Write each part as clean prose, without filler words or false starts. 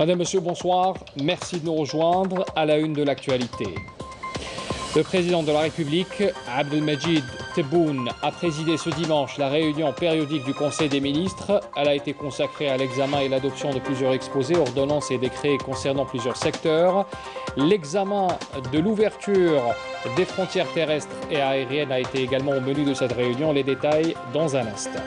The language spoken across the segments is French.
Madame, Monsieur, bonsoir. Merci de nous rejoindre à la une de l'actualité. Le président de la République, Abdelmajid Tebboune, a présidé ce dimanche la réunion périodique du Conseil des ministres. Elle a été consacrée à l'examen et l'adoption de plusieurs exposés, ordonnances et décrets concernant plusieurs secteurs. L'examen de l'ouverture des frontières terrestres et aériennes a été également au menu de cette réunion. Les détails dans un instant.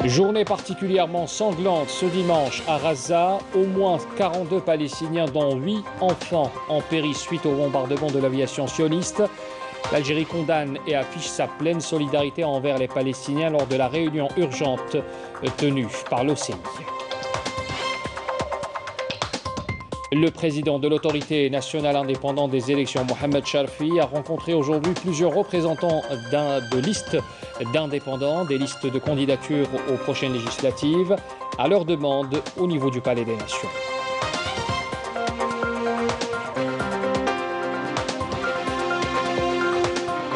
Journée particulièrement sanglante ce dimanche à Gaza. Au moins 42 Palestiniens, dont 8 enfants, ont péri suite au bombardement de l'aviation sioniste. L'Algérie condamne et affiche sa pleine solidarité envers les Palestiniens lors de la réunion urgente tenue par l'OCI. Le président de l'autorité nationale indépendante des élections, Mohamed Sharfi, a rencontré aujourd'hui plusieurs représentants de listes d'indépendants, des listes de candidature aux prochaines législatives, à leur demande au niveau du Palais des Nations.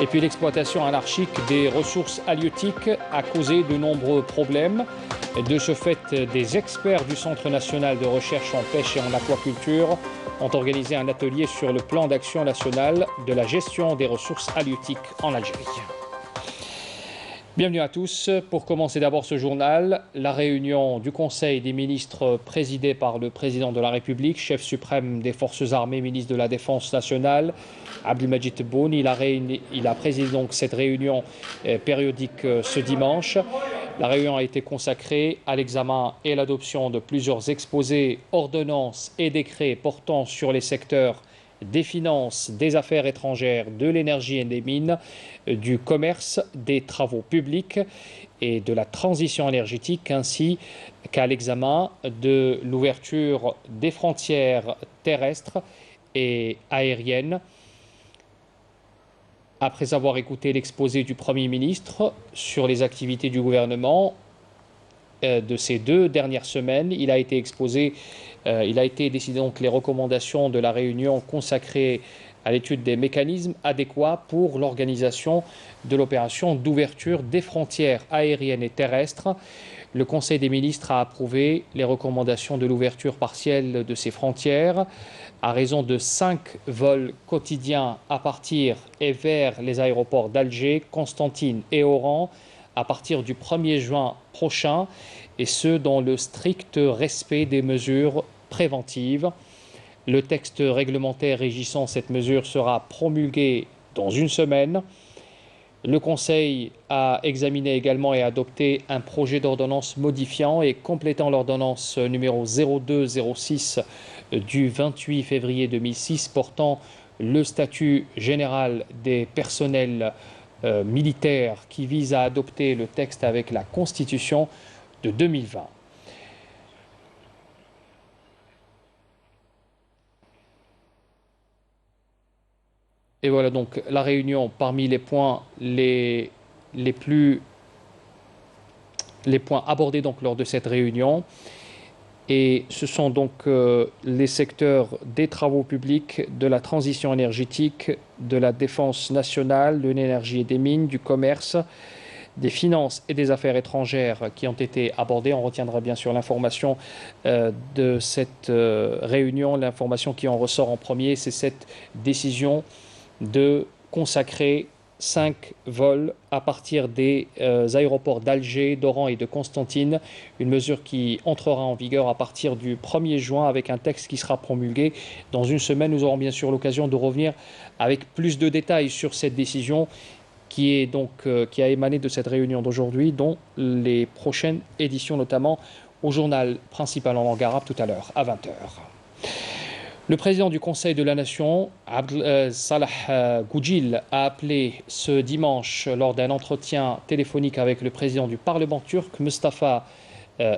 Et puis l'exploitation anarchique des ressources halieutiques a causé de nombreux problèmes. De ce fait, des experts du Centre national de recherche en pêche et en aquaculture ont organisé un atelier sur le plan d'action national de la gestion des ressources halieutiques en Algérie. Bienvenue à tous. Pour commencer d'abord ce journal, la réunion du Conseil des ministres présidée par le président de la République, chef suprême des forces armées, ministre de la Défense nationale, Abdelmajid Tebboune. Il a présidé donc cette réunion périodique ce dimanche. La réunion a été consacrée à l'examen et l'adoption de plusieurs exposés, ordonnances et décrets portant sur les secteurs des finances, des affaires étrangères, de l'énergie et des mines, du commerce, des travaux publics et de la transition énergétique, ainsi qu'à l'examen de l'ouverture des frontières terrestres et aériennes. Après avoir écouté l'exposé du Premier ministre sur les activités du gouvernement de ces 2 dernières semaines, il a été décidé donc les recommandations de la réunion consacrée à l'étude des mécanismes adéquats pour l'organisation de l'opération d'ouverture des frontières aériennes et terrestres. Le Conseil des ministres a approuvé les recommandations de l'ouverture partielle de ces frontières à raison de 5 vols quotidiens à partir et vers les aéroports d'Alger, Constantine et Oran à partir du 1er juin prochain, et ce dans le strict respect des mesures préventives. Le texte réglementaire régissant cette mesure sera promulgué dans une semaine. Le Conseil a examiné également et adopté un projet d'ordonnance modifiant et complétant l'ordonnance numéro 0206 du 28 février 2006 portant le statut général des personnels militaires, qui vise à adopter le texte avec la Constitution de 2020. Et voilà donc la réunion parmi les points les points abordés donc lors de cette réunion. Et ce sont donc les secteurs des travaux publics, de la transition énergétique, de la défense nationale, de l'énergie et des mines, du commerce, des finances et des affaires étrangères qui ont été abordés. On retiendra bien sûr l'information de cette réunion. L'information qui en ressort en premier, c'est cette décision de consacrer 5 vols à partir des aéroports d'Alger, d'Oran et de Constantine, une mesure qui entrera en vigueur à partir du 1er juin avec un texte qui sera promulgué dans une semaine. Nous aurons bien sûr l'occasion de revenir avec plus de détails sur cette décision qui a émané de cette réunion d'aujourd'hui, dont les prochaines éditions, notamment au journal principal en langue arabe tout à l'heure à 20h. Le président du Conseil de la Nation, Salah Goujil, a appelé ce dimanche, lors d'un entretien téléphonique avec le président du Parlement turc, Mustafa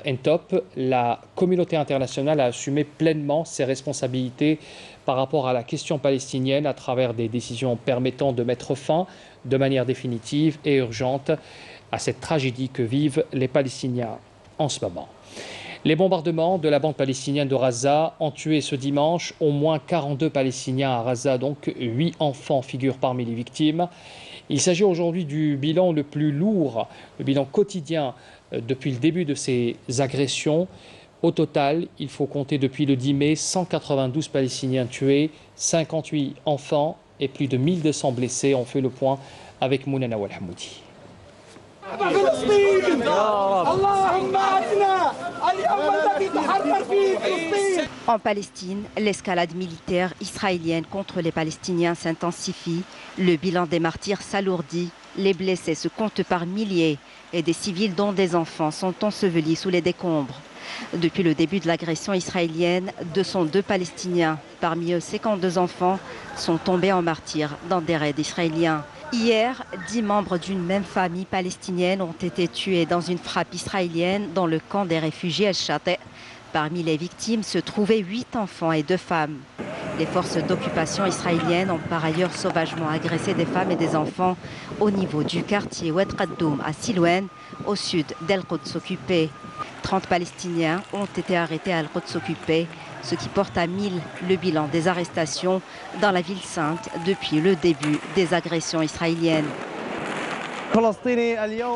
Entop, la communauté internationale à assumer pleinement ses responsabilités par rapport à la question palestinienne à travers des décisions permettant de mettre fin de manière définitive et urgente à cette tragédie que vivent les Palestiniens en ce moment. Les bombardements de la bande palestinienne de Gaza ont tué ce dimanche au moins 42 Palestiniens à Gaza, donc 8 enfants figurent parmi les victimes. Il s'agit aujourd'hui du bilan le plus lourd, le bilan quotidien depuis le début de ces agressions. Au total, il faut compter depuis le 10 mai 192 Palestiniens tués, 58 enfants et plus de 1200 blessés. On fait le point avec Mounana Walhamoudi. En Palestine, l'escalade militaire israélienne contre les Palestiniens s'intensifie. Le bilan des martyrs s'alourdit. Les blessés se comptent par milliers et des civils, dont des enfants, sont ensevelis sous les décombres. Depuis le début de l'agression israélienne, 202 Palestiniens, parmi eux 52 enfants, sont tombés en martyrs dans des raids israéliens. Hier, 10 membres d'une même famille palestinienne ont été tués dans une frappe israélienne dans le camp des réfugiés El-Shatteh. Parmi les victimes se trouvaient 8 enfants et 2 femmes. Les forces d'occupation israéliennes ont par ailleurs sauvagement agressé des femmes et des enfants au niveau du quartier Oued Qaddoum à Silouane, au sud d'El-Quds occupé. 30 Palestiniens ont été arrêtés à Al-Quds occupé, ce qui porte à 1000 le bilan des arrestations dans la ville sainte depuis le début des agressions israéliennes.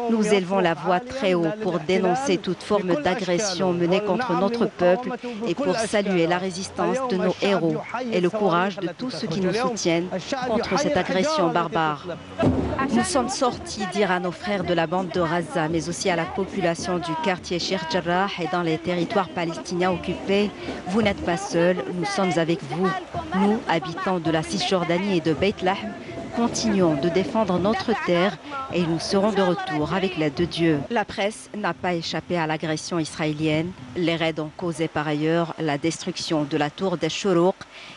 Nous élevons la voix très haut pour dénoncer toute forme d'agression menée contre notre peuple et pour saluer la résistance de nos héros et le courage de tous ceux qui nous soutiennent contre cette agression barbare. Nous sommes sortis dire à nos frères de la bande de Gaza, mais aussi à la population du quartier Sheikh Jarrah et dans les territoires palestiniens occupés: vous n'êtes pas seuls, nous sommes avec vous. Nous, habitants de la Cisjordanie et de Beit Lahm, continuons de défendre notre terre et nous serons de retour avec l'aide de Dieu. La presse n'a pas échappé à l'agression israélienne. Les raids ont causé par ailleurs la destruction de la tour des Shuruq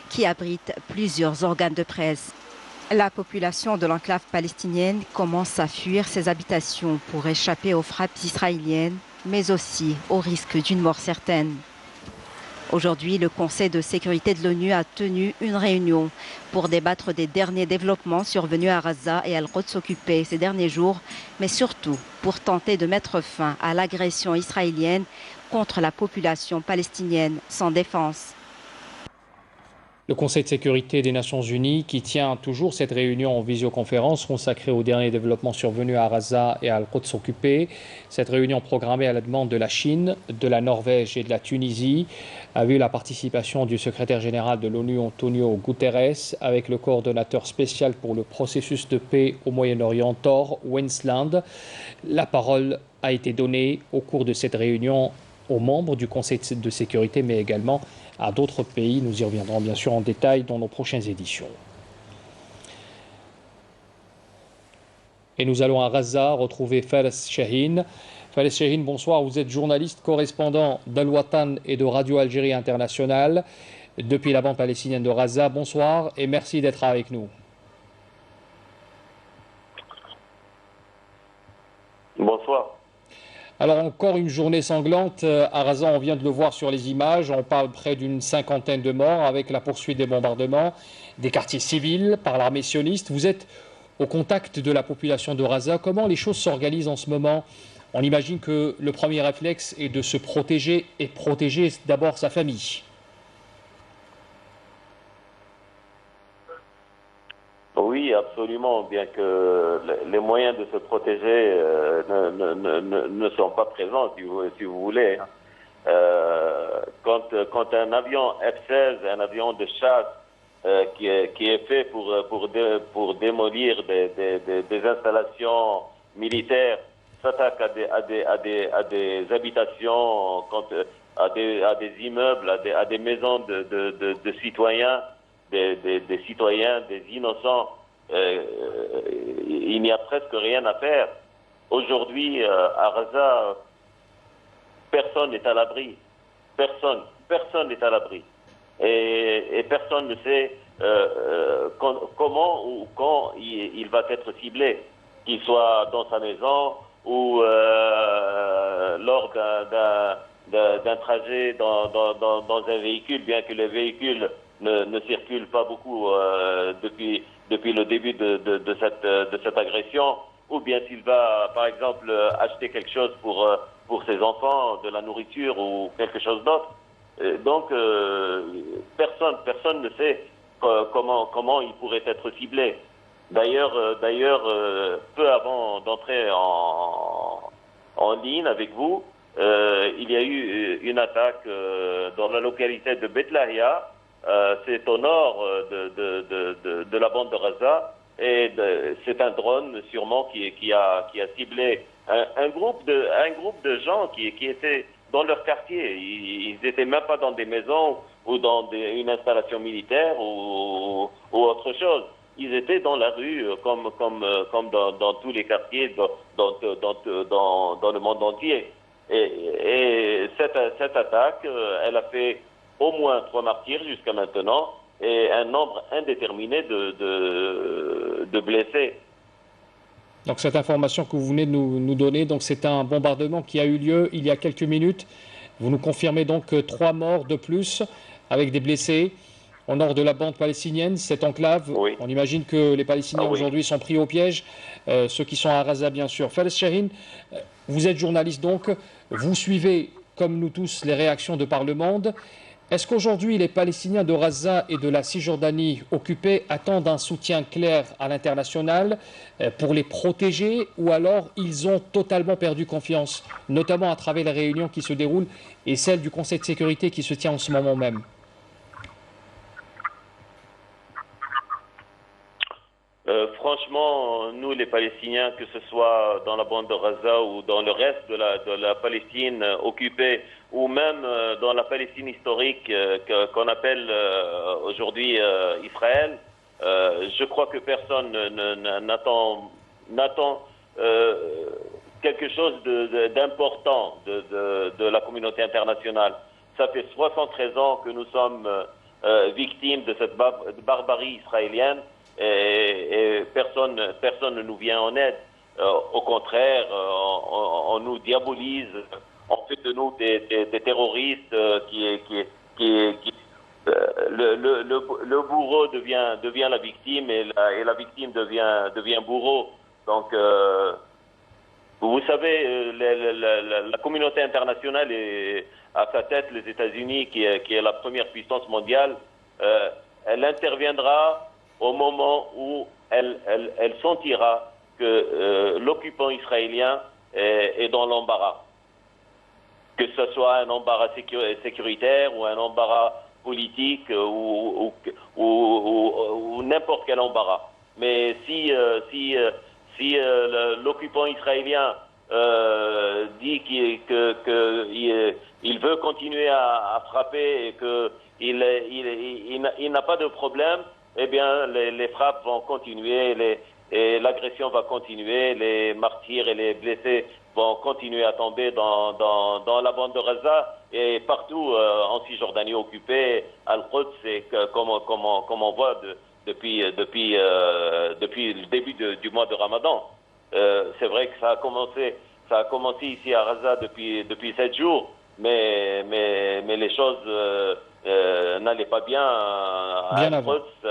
qui abrite plusieurs organes de presse. La population de l'enclave palestinienne commence à fuir ses habitations pour échapper aux frappes israéliennes, mais aussi au risque d'une mort certaine. Aujourd'hui, le Conseil de sécurité de l'ONU a tenu une réunion pour débattre des derniers développements survenus à Gaza et à Al-Quds occupé ces derniers jours, mais surtout pour tenter de mettre fin à l'agression israélienne contre la population palestinienne sans défense. Le Conseil de sécurité des Nations Unies qui tient toujours cette réunion en visioconférence consacrée aux derniers développements survenus à Gaza et à Al-Quds occupé. Cette réunion programmée à la demande de la Chine, de la Norvège et de la Tunisie a vu la participation du secrétaire général de l'ONU Antonio Guterres avec le coordonnateur spécial pour le processus de paix au Moyen-Orient Thor Wensland. La parole a été donnée au cours de cette réunion aux membres du Conseil de sécurité, mais également à d'autres pays. Nous y reviendrons bien sûr en détail dans nos prochaines éditions. Et nous allons à Gaza retrouver Fares Chahine. Fares Chahine, bonsoir. Vous êtes journaliste, correspondant d'Al-Watan et de Radio Algérie Internationale depuis la bande palestinienne de Gaza. Bonsoir et merci d'être avec nous. Bonsoir. Alors encore une journée sanglante à Gaza, on vient de le voir sur les images, on parle près d'une cinquantaine de morts avec la poursuite des bombardements des quartiers civils par l'armée sioniste. Vous êtes au contact de la population de Gaza, comment les choses s'organisent en ce moment? On imagine que le premier réflexe est de se protéger et protéger d'abord sa famille. Oui, absolument, bien que les moyens de se protéger ne sont pas présents, si vous voulez. Quand un avion F-16, un avion de chasse qui est fait pour démolir des installations militaires, s'attaque à des habitations, à des immeubles, à des maisons de citoyens, des citoyens, des innocents, il n'y a presque rien à faire. Aujourd'hui, à Gaza, personne n'est à l'abri. Personne n'est à l'abri. Et personne ne sait comment ou quand il va être ciblé, qu'il soit dans sa maison ou lors d'un trajet dans un véhicule, bien que les véhicules ne circulent pas beaucoup depuis le début de cette agression, ou bien s'il va, par exemple, acheter quelque chose pour ses enfants, de la nourriture ou quelque chose d'autre. Donc, personne ne sait comment il pourrait être ciblé. Peu avant d'entrer en ligne avec vous, il y a eu une attaque dans la localité de Bethlahia. C'est au nord de la bande de Gaza, et c'est un drone sûrement qui a ciblé un groupe de gens qui étaient dans leur quartier. Ils n'étaient même pas dans des maisons ou dans une installation militaire ou autre chose. Ils étaient dans la rue comme dans tous les quartiers dans le monde entier. Et cette attaque, elle a fait au moins 3 martyrs jusqu'à maintenant et un nombre indéterminé de blessés. Donc cette information que vous venez de nous donner, donc c'est un bombardement qui a eu lieu il y a quelques minutes. Vous nous confirmez donc 3 morts de plus avec des blessés au nord de la bande palestinienne, cette enclave. Oui. On imagine que les Palestiniens aujourd'hui sont pris au piège, ceux qui sont à Gaza bien sûr. Farish Chahine, vous êtes journaliste donc, vous suivez comme nous tous les réactions de par le monde. Est-ce qu'aujourd'hui les Palestiniens de Gaza et de la Cisjordanie occupée attendent un soutien clair à l'international pour les protéger, ou alors ils ont totalement perdu confiance, notamment à travers les réunions qui se déroulent et celle du Conseil de sécurité qui se tient en ce moment même? Franchement, nous les Palestiniens, que ce soit dans la bande de Gaza ou dans le reste de la Palestine occupée, ou même dans la Palestine historique qu'on appelle aujourd'hui Israël, je crois que personne n'attend quelque chose d'important de la communauté internationale. Ça fait 73 ans que nous sommes victimes de cette barbarie israélienne. Et personne ne nous vient en aide. Au contraire, on nous diabolise, on fait de nous des terroristes le bourreau devient la victime et la victime devient bourreau. Donc, vous savez, la communauté internationale est à sa tête les États-Unis, qui est la première puissance mondiale. Elle interviendra au moment où elle sentira que l'occupant israélien est dans l'embarras. Que ce soit un embarras sécuritaire ou un embarras politique ou n'importe quel embarras. Mais si l'occupant israélien dit qu'il veut continuer à frapper et qu'il n'a pas de problème, eh bien, les frappes vont continuer, et l'agression va continuer, les martyrs et les blessés vont continuer à tomber dans la bande de Gaza et partout en Cisjordanie occupée, Al-Quds, et comme on voit depuis le début du mois de Ramadan. C'est vrai que ça a commencé ici à Gaza depuis 7 jours, mais les choses n'allait pas bien à Al-Quds,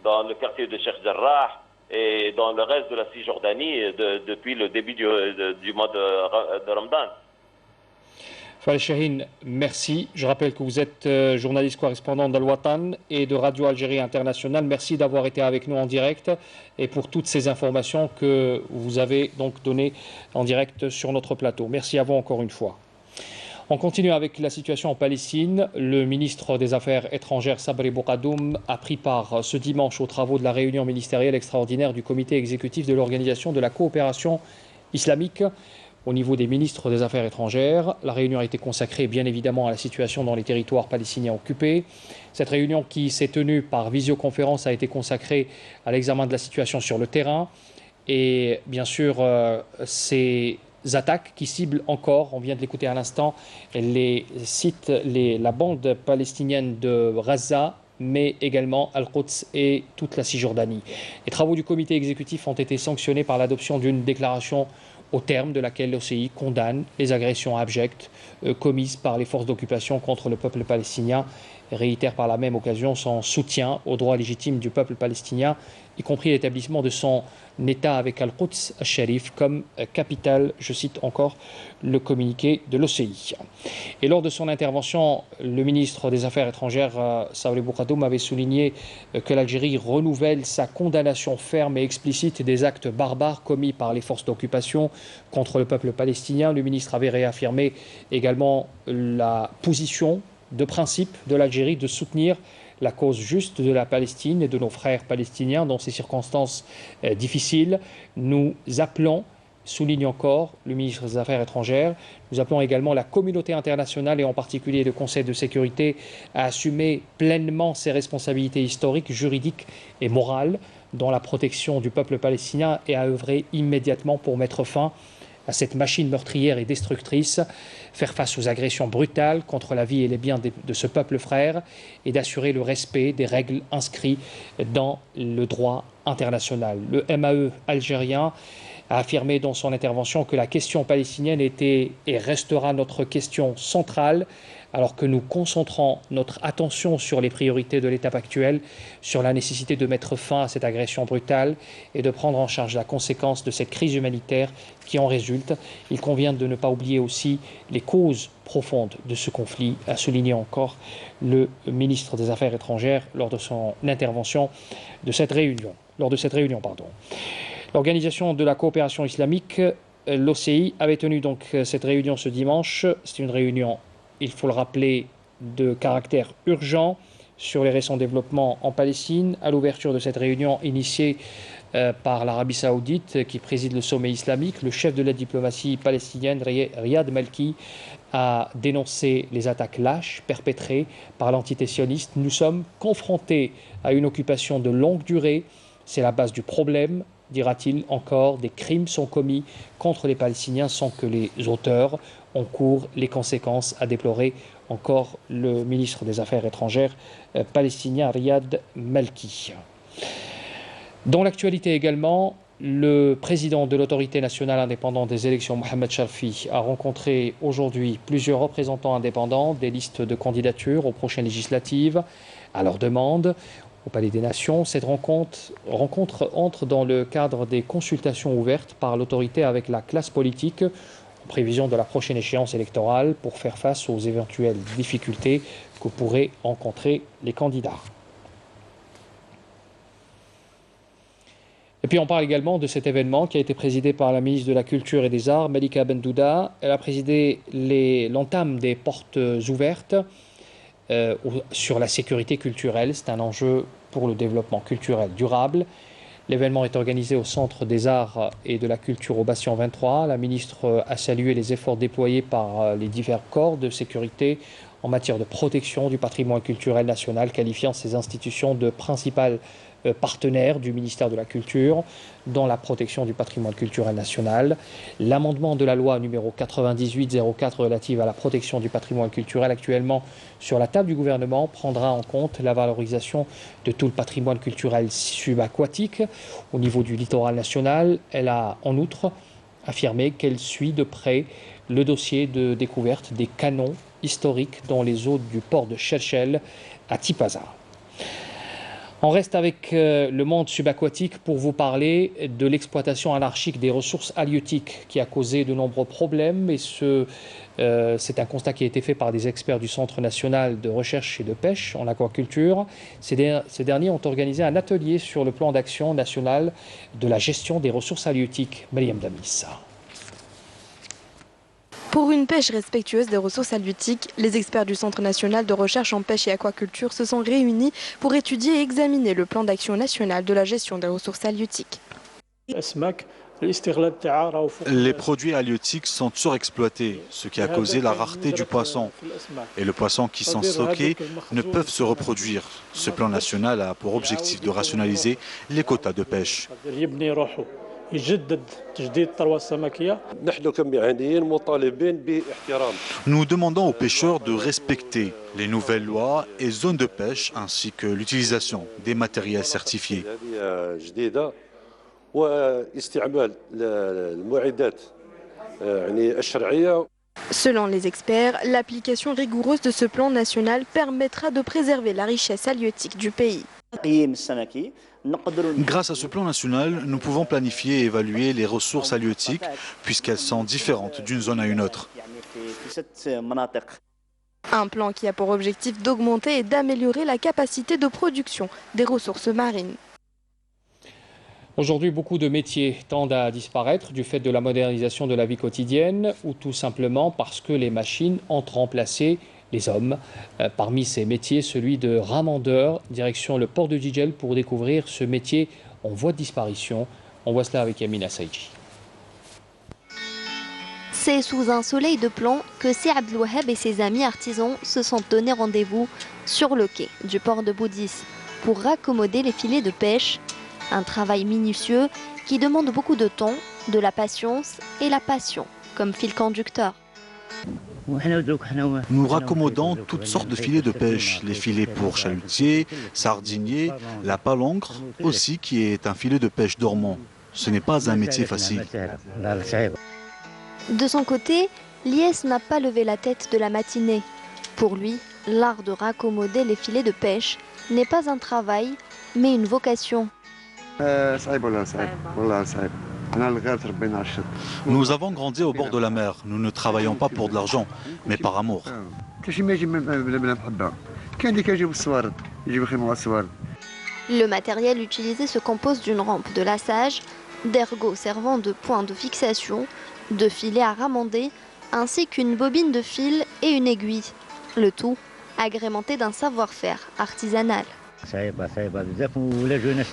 dans le quartier de Sheikh Jarrah et dans le reste de la Cisjordanie depuis le début du mois de Ramadan. Farish Chahine, merci. Je rappelle que vous êtes journaliste correspondant d'Al Watan et de Radio Algérie Internationale. Merci d'avoir été avec nous en direct et pour toutes ces informations que vous avez donc données en direct sur notre plateau. Merci à vous encore une fois. On continue avec la situation en Palestine. Le ministre des Affaires étrangères Sabri Boukadoum a pris part ce dimanche aux travaux de la réunion ministérielle extraordinaire du comité exécutif de l'Organisation de la coopération islamique au niveau des ministres des Affaires étrangères. La réunion a été consacrée bien évidemment à la situation dans les territoires palestiniens occupés. Cette réunion qui s'est tenue par visioconférence a été consacrée à l'examen de la situation sur le terrain et bien sûr ces attaques qui ciblent encore, on vient de l'écouter à l'instant, la bande palestinienne de Gaza, mais également Al-Quds et toute la Cisjordanie. Les travaux du comité exécutif ont été sanctionnés par l'adoption d'une déclaration au terme de laquelle l'OCI condamne les agressions abjectes commises par les forces d'occupation contre le peuple palestinien, et réitère par la même occasion son soutien aux droits légitimes du peuple palestinien, y compris l'établissement de son État avec Al-Quds al-Sharif comme capitale, je cite encore le communiqué de l'OCI. Et lors de son intervention, le ministre des Affaires étrangères, Saouli Boukadoum, avait souligné que l'Algérie renouvelle sa condamnation ferme et explicite des actes barbares commis par les forces d'occupation contre le peuple palestinien. Le ministre avait réaffirmé également la position de principe de l'Algérie de soutenir la cause juste de la Palestine et de nos frères palestiniens dans ces circonstances difficiles. Nous appelons, souligne encore le ministre des Affaires étrangères, nous appelons également la communauté internationale et en particulier le Conseil de sécurité à assumer pleinement ses responsabilités historiques, juridiques et morales dans la protection du peuple palestinien et à œuvrer immédiatement pour mettre fin à cette machine meurtrière et destructrice, faire face aux agressions brutales contre la vie et les biens de ce peuple frère et d'assurer le respect des règles inscrites dans le droit international. Le MAE algérien a affirmé dans son intervention que la question palestinienne était et restera notre question centrale, alors que nous concentrons notre attention sur les priorités de l'étape actuelle, sur la nécessité de mettre fin à cette agression brutale et de prendre en charge la conséquence de cette crise humanitaire qui en résulte. Il convient de ne pas oublier aussi les causes profondes de ce conflit, a souligné encore le ministre des Affaires étrangères lors de son intervention de cette réunion. L'Organisation de la coopération islamique, l'OCI, avait tenu donc cette réunion ce dimanche. C'est une réunion, il faut le rappeler, de caractère urgent sur les récents développements en Palestine. À l'ouverture de cette réunion initiée par l'Arabie Saoudite, qui préside le sommet islamique, le chef de la diplomatie palestinienne, Riyad Malki, a dénoncé les attaques lâches perpétrées par l'entité sioniste. Nous sommes confrontés à une occupation de longue durée. C'est la base du problème, dira-t-il encore. Des crimes sont commis contre les Palestiniens sans que les auteurs encourent les conséquences, a déploré encore le ministre des Affaires étrangères palestinien Riyad Malki. Dans l'actualité également, le président de l'autorité nationale indépendante des élections, Mohamed Sharfi, a rencontré aujourd'hui plusieurs représentants indépendants des listes de candidatures aux prochaines législatives à leur demande au Palais des Nations. Cette rencontre entre dans le cadre des consultations ouvertes par l'autorité avec la classe politique en prévision de la prochaine échéance électorale pour faire face aux éventuelles difficultés que pourraient rencontrer les candidats. Et puis on parle également de cet événement qui a été présidé par la ministre de la Culture et des Arts, Malika Bendouda. Elle a présidé l'entame des portes ouvertes sur la sécurité culturelle. C'est un enjeu pour le développement culturel durable. L'événement est organisé au Centre des Arts et de la Culture au Bastion 23. La ministre a salué les efforts déployés par les divers corps de sécurité en matière de protection du patrimoine culturel national, qualifiant ces institutions de principales partenaires du ministère de la Culture dans la protection du patrimoine culturel national. L'amendement de la loi numéro 98-04 relative à la protection du patrimoine culturel actuellement sur la table du gouvernement prendra en compte la valorisation de tout le patrimoine culturel subaquatique au niveau du littoral national. Elle a en outre affirmé qu'elle suit de près le dossier de découverte des canons historiques dans les eaux du port de Shelchel à Tipaza. On reste avec le monde subaquatique pour vous parler de l'exploitation anarchique des ressources halieutiques qui a causé de nombreux problèmes. Et c'est un constat qui a été fait par des experts du Centre national de recherche et de pêche en aquaculture. Ces derniers ont organisé un atelier sur le plan d'action national de la gestion des ressources halieutiques. Mariam Damis. Pour une pêche respectueuse des ressources halieutiques, les experts du Centre national de recherche en pêche et aquaculture se sont réunis pour étudier et examiner le plan d'action national de la gestion des ressources halieutiques. Les produits halieutiques sont surexploités, ce qui a causé la rareté du poisson. Et les poissons qui sont stockés ne peuvent se reproduire. Ce plan national a pour objectif de rationaliser les quotas de pêche. Nous demandons aux pêcheurs de respecter les nouvelles lois et zones de pêche ainsi que l'utilisation des matériels certifiés. Selon les experts, l'application rigoureuse de ce plan national permettra de préserver la richesse halieutique du pays. Grâce à ce plan national, nous pouvons planifier et évaluer les ressources halieutiques puisqu'elles sont différentes d'une zone à une autre. Un plan qui a pour objectif d'augmenter et d'améliorer la capacité de production des ressources marines. Aujourd'hui, beaucoup de métiers tendent à disparaître du fait de la modernisation de la vie quotidienne ou tout simplement parce que les machines ont remplacé les hommes. Parmi ces métiers, celui de ramandeur, direction le port de Jijel pour découvrir ce métier en voie de disparition. On voit cela avec Yamina Saïdji. C'est sous un soleil de plomb que Si Abdelwahab et ses amis artisans se sont donné rendez-vous sur le quai du port de Boudis pour raccommoder les filets de pêche. Un travail minutieux qui demande beaucoup de temps, de la patience et la passion comme fil conducteur. Nous raccommodons toutes sortes de filets de pêche, les filets pour chalutiers, sardiniers, la palangre aussi qui est un filet de pêche dormant. Ce n'est pas un métier facile. De son côté, Lies n'a pas levé la tête de la matinée. Pour lui, l'art de raccommoder les filets de pêche n'est pas un travail, mais une vocation. Nous avons grandi au bord de la mer. Nous ne travaillons pas pour de l'argent, mais par amour. Le matériel utilisé se compose d'une rampe de lassage, d'ergots servant de point de fixation, de filets à ramander, ainsi qu'une bobine de fil et une aiguille. Le tout agrémenté d'un savoir-faire artisanal.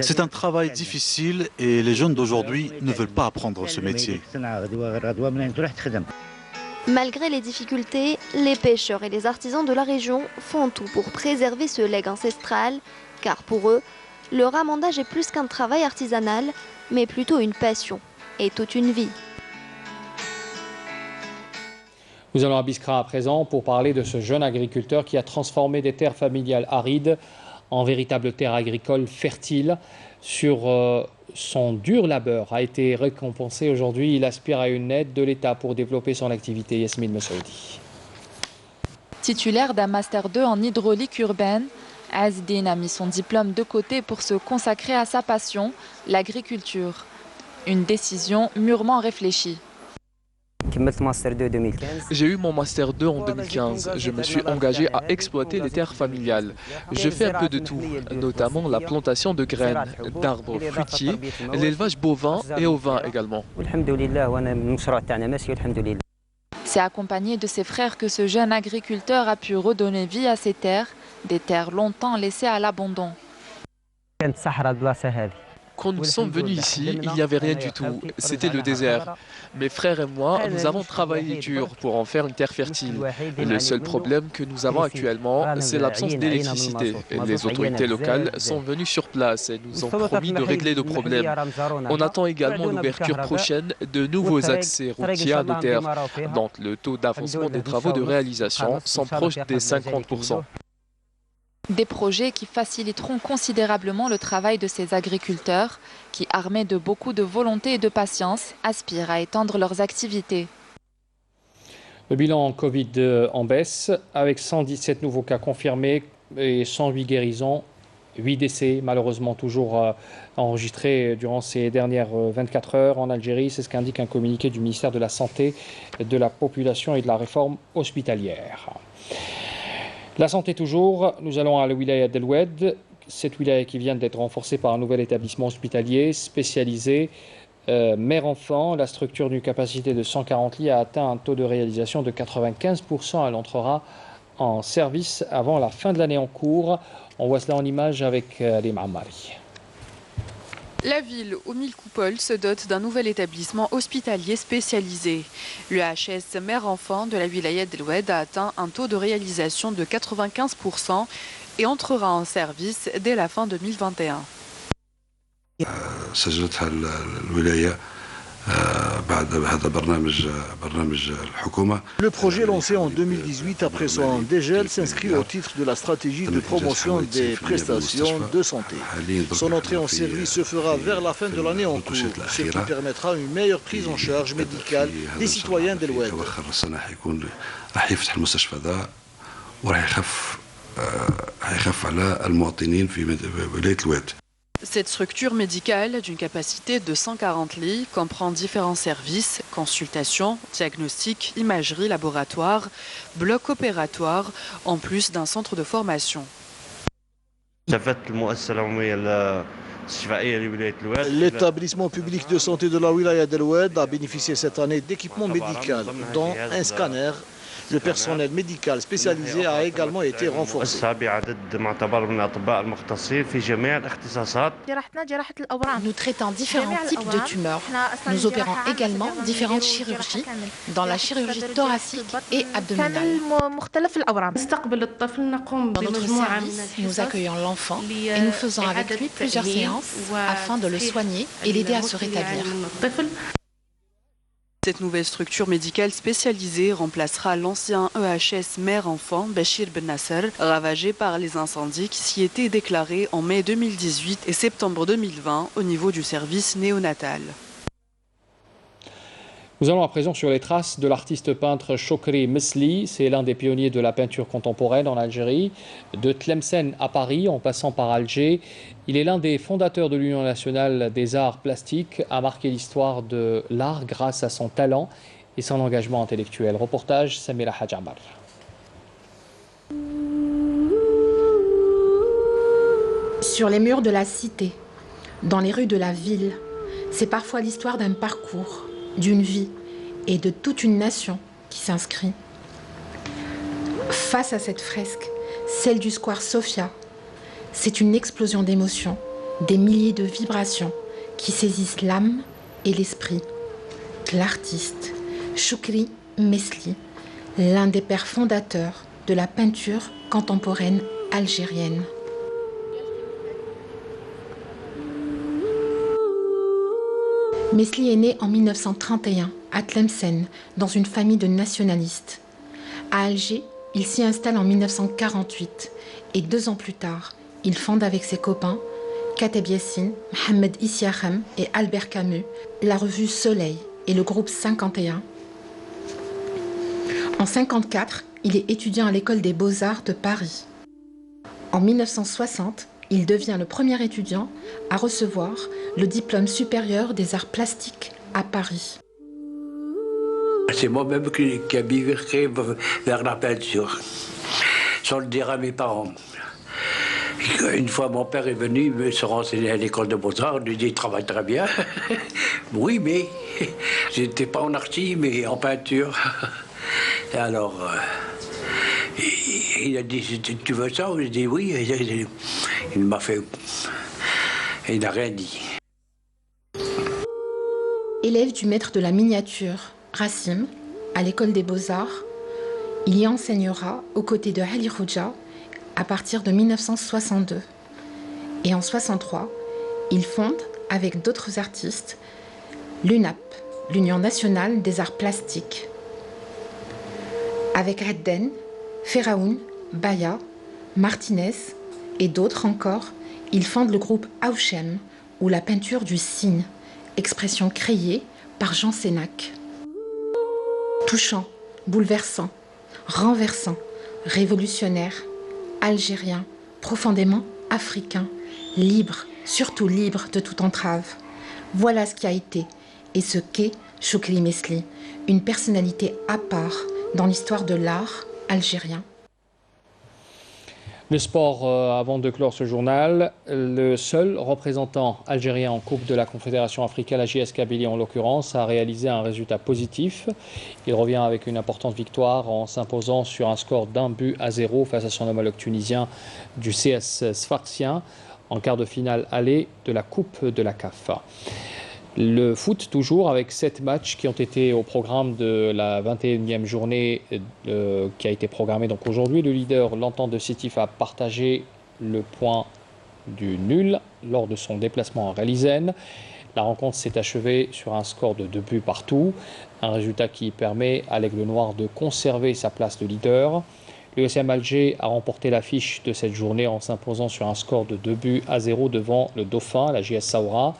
C'est un travail difficile et les jeunes d'aujourd'hui ne veulent pas apprendre ce métier. Malgré les difficultés, les pêcheurs et les artisans de la région font tout pour préserver ce legs ancestral, car pour eux, le ramandage est plus qu'un travail artisanal, mais plutôt une passion et toute une vie. Nous allons à Biskra à présent pour parler de ce jeune agriculteur qui a transformé des terres familiales arides en véritables terres agricoles fertiles. Sur son dur labeur a été récompensé aujourd'hui. Il aspire à une aide de l'État pour développer son activité. Yasmine Messoudi. Titulaire d'un Master 2 en hydraulique urbaine, Azdine a mis son diplôme de côté pour se consacrer à sa passion, l'agriculture. Une décision mûrement réfléchie. J'ai eu mon Master 2 en 2015. Je me suis engagé à exploiter les terres familiales. Je fais un peu de tout, notamment la plantation de graines, d'arbres fruitiers, l'élevage bovin et ovin également. C'est accompagné de ses frères que ce jeune agriculteur a pu redonner vie à ces terres, des terres longtemps laissées à l'abandon. Quand nous sommes venus ici, il n'y avait rien du tout. C'était le désert. Mes frères et moi, nous avons travaillé dur pour en faire une terre fertile. Le seul problème que nous avons actuellement, c'est l'absence d'électricité. Les autorités locales sont venues sur place et nous ont promis de régler le problème. On attend également l'ouverture prochaine de nouveaux accès routiers à nos terres. Donc le taux d'avancement des travaux de réalisation sont proches des 50%. Des projets qui faciliteront considérablement le travail de ces agriculteurs qui, armés de beaucoup de volonté et de patience, aspirent à étendre leurs activités. Le bilan Covid en baisse, avec 117 nouveaux cas confirmés et 108 guérisons, 8 décès malheureusement toujours enregistrés durant ces dernières 24 heures en Algérie. C'est ce qu'indique un communiqué du ministère de la Santé, de la Population et de la Réforme hospitalière. La santé toujours, nous allons à la wilaya d'El Oued, cette wilaya qui vient d'être renforcée par un nouvel établissement hospitalier spécialisé mère-enfant. La structure d'une capacité de 140 lits a atteint un taux de réalisation de 95%. Elle entrera en service avant la fin de l'année en cours. On voit cela en image avec les Mammari. La ville aux 1000 coupoles se dote d'un nouvel établissement hospitalier spécialisé. Le HS mère-enfant de la wilaya d'El Oued a atteint un taux de réalisation de 95% et entrera en service dès la fin 2021. Le projet lancé en 2018 après son dégel s'inscrit au titre de la stratégie de promotion des prestations de santé. Son entrée en service se fera vers la fin de l'année en cours, ce qui permettra une meilleure prise en charge médicale des citoyens d'El Oued. Cette structure médicale d'une capacité de 140 lits comprend différents services, consultations, diagnostics, imagerie, laboratoire, bloc opératoire, en plus d'un centre de formation. L'établissement public de santé de la wilaya d'El Oued a bénéficié cette année d'équipements médicaux, dont un scanner. Le personnel médical spécialisé a également été renforcé. Nous traitons différents types de tumeurs. Nous opérons également différentes chirurgies dans la chirurgie thoracique et abdominale. Dans notre service, nous accueillons l'enfant et nous faisons avec lui plusieurs séances afin de le soigner et l'aider à se rétablir. Cette nouvelle structure médicale spécialisée remplacera l'ancien EHS mère-enfant Bachir Ben Nasser, ravagé par les incendies qui s'y étaient déclarés en mai 2018 et septembre 2020 au niveau du service néonatal. Nous allons à présent sur les traces de l'artiste peintre Chokri Mesli. C'est l'un des pionniers de la peinture contemporaine en Algérie. De Tlemcen à Paris, en passant par Alger, il est l'un des fondateurs de l'Union nationale des arts plastiques, a marqué l'histoire de l'art grâce à son talent et son engagement intellectuel. Reportage Samira Hadjamar. Sur les murs de la cité, dans les rues de la ville, c'est parfois l'histoire d'un parcours, d'une vie et de toute une nation qui s'inscrit. Face à cette fresque, celle du square Sophia, c'est une explosion d'émotions, des milliers de vibrations qui saisissent l'âme et l'esprit. L'artiste Chokri Mesli, l'un des pères fondateurs de la peinture contemporaine algérienne. Mesli est né en 1931 à Tlemcen, dans une famille de nationalistes. À Alger, il s'y installe en 1948 et 2 ans plus tard, il fonde avec ses copains, Kateb Yassine, Mohamed Issiakham et Albert Camus, la revue Soleil et le groupe 51. En 1954, il est étudiant à l'école des Beaux-Arts de Paris. En 1960, il devient le premier étudiant à recevoir le diplôme supérieur des arts plastiques à Paris. C'est moi-même qui ai migré vers la peinture, sans le dire à mes parents. Une fois, mon père est venu me se renseigner à l'école de Beaux-Arts, il lui dit « il travaille très bien ». Oui, mais j'étais pas en archi, mais en peinture. Et alors, il a dit « tu veux ça ?» J'ai dit « oui ». Il m'a fait... Il n'a rien dit. Élève du maître de la miniature, Rassim, à l'école des Beaux-Arts, il y enseignera aux côtés de Ali Khouja à partir de 1962. Et en 1963, il fonde, avec d'autres artistes, l'UNAP, l'Union nationale des arts plastiques. Avec Adden, Feraoun, Baya, Martinez et d'autres encore, il fonde le groupe Auchem, ou la peinture du cygne, expression créée par Jean Sénac. Touchant, bouleversant, renversant, révolutionnaire, algérien, profondément africain, libre, surtout libre de toute entrave. Voilà ce qui a été et ce qu'est Chokri Mesli, une personnalité à part dans l'histoire de l'art algérien. Le sport, avant de clore ce journal, le seul représentant algérien en Coupe de la Confédération africaine, la JS Kabylie en l'occurrence, a réalisé un résultat positif. Il revient avec une importante victoire en s'imposant sur un score d'1-0 face à son homologue tunisien du CS Sfaxien en quart de finale aller de la Coupe de la CAF. Le foot toujours avec 7 matchs qui ont été au programme de la 21e journée qui a été programmée donc aujourd'hui. Le leader, l'Entente de Sétif, a partagé le point du nul lors de son déplacement à Relizène. La rencontre s'est achevée sur un score de 2 buts partout, un résultat qui permet à l'Aigle Noir de conserver sa place de leader. L'USM Alger a remporté l'affiche de cette journée en s'imposant sur un score de 2-0 devant le Dauphin, la JS Saoura.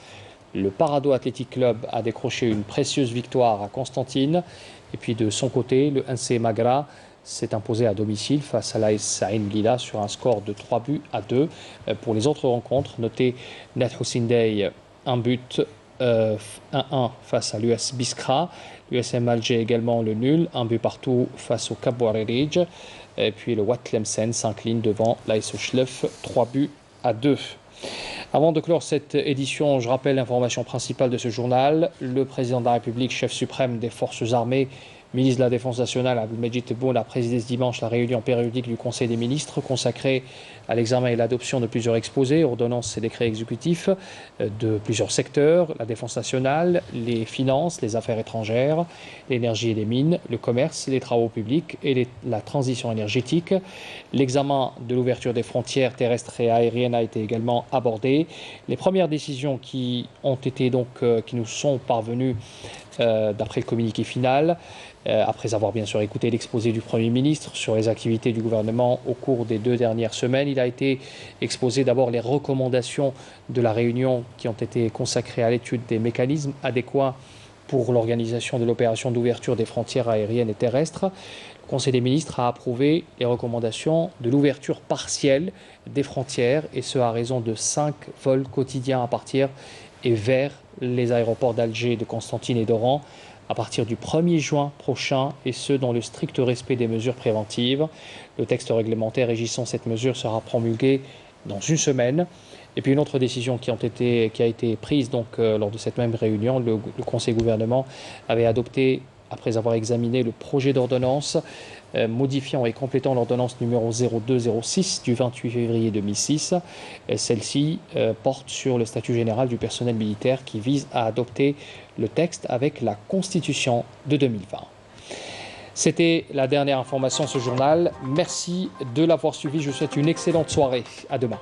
Le Parado Athletic Club a décroché une précieuse victoire à Constantine. Et puis de son côté, le NC Magra s'est imposé à domicile face à l'AS Saïn Lila sur un score de 3-2. Pour les autres rencontres, notez Net Houssindey, un but, 1-1 face à l'US Biskra. L'USM Alger également le nul, 1 but partout face au Cap Bouarerij. Et puis le Wat Tlemcen s'incline devant l'AS Schleff, 3-2. Avant de clore cette édition, je rappelle l'information principale de ce journal. Le président de la République, chef suprême des forces armées, ministre de la Défense nationale, Abdelmejid Tebboune, a présidé ce dimanche la réunion périodique du Conseil des ministres consacrée à l'examen et l'adoption de plusieurs exposés, ordonnances et décrets exécutifs de plusieurs secteurs, la défense nationale, les finances, les affaires étrangères, l'énergie et les mines, le commerce, les travaux publics et la transition énergétique. L'examen de l'ouverture des frontières terrestres et aériennes a été également abordé. Les premières décisions qui nous sont parvenues d'après le communiqué final, après avoir bien sûr écouté l'exposé du Premier ministre sur les activités du gouvernement au cours des 2 dernières semaines, il a été exposé d'abord les recommandations de la réunion qui ont été consacrées à l'étude des mécanismes adéquats pour l'organisation de l'opération d'ouverture des frontières aériennes et terrestres. Le Conseil des ministres a approuvé les recommandations de l'ouverture partielle des frontières, et ce à raison de 5 vols quotidiens à partir et vers les aéroports d'Alger, de Constantine et d'Oran à partir du 1er juin prochain, et ce dans le strict respect des mesures préventives. Le texte réglementaire régissant cette mesure sera promulgué dans une semaine. Et puis une autre décision qui a été prise lors de cette même réunion, le Conseil gouvernement avait adopté, après avoir examiné le projet d'ordonnance modifiant et complétant l'ordonnance numéro 0206 du 28 février 2006. Celle-ci porte sur le statut général du personnel militaire qui vise à adopter le texte avec la Constitution de 2020. C'était la dernière information de ce journal. Merci de l'avoir suivi. Je vous souhaite une excellente soirée. À demain.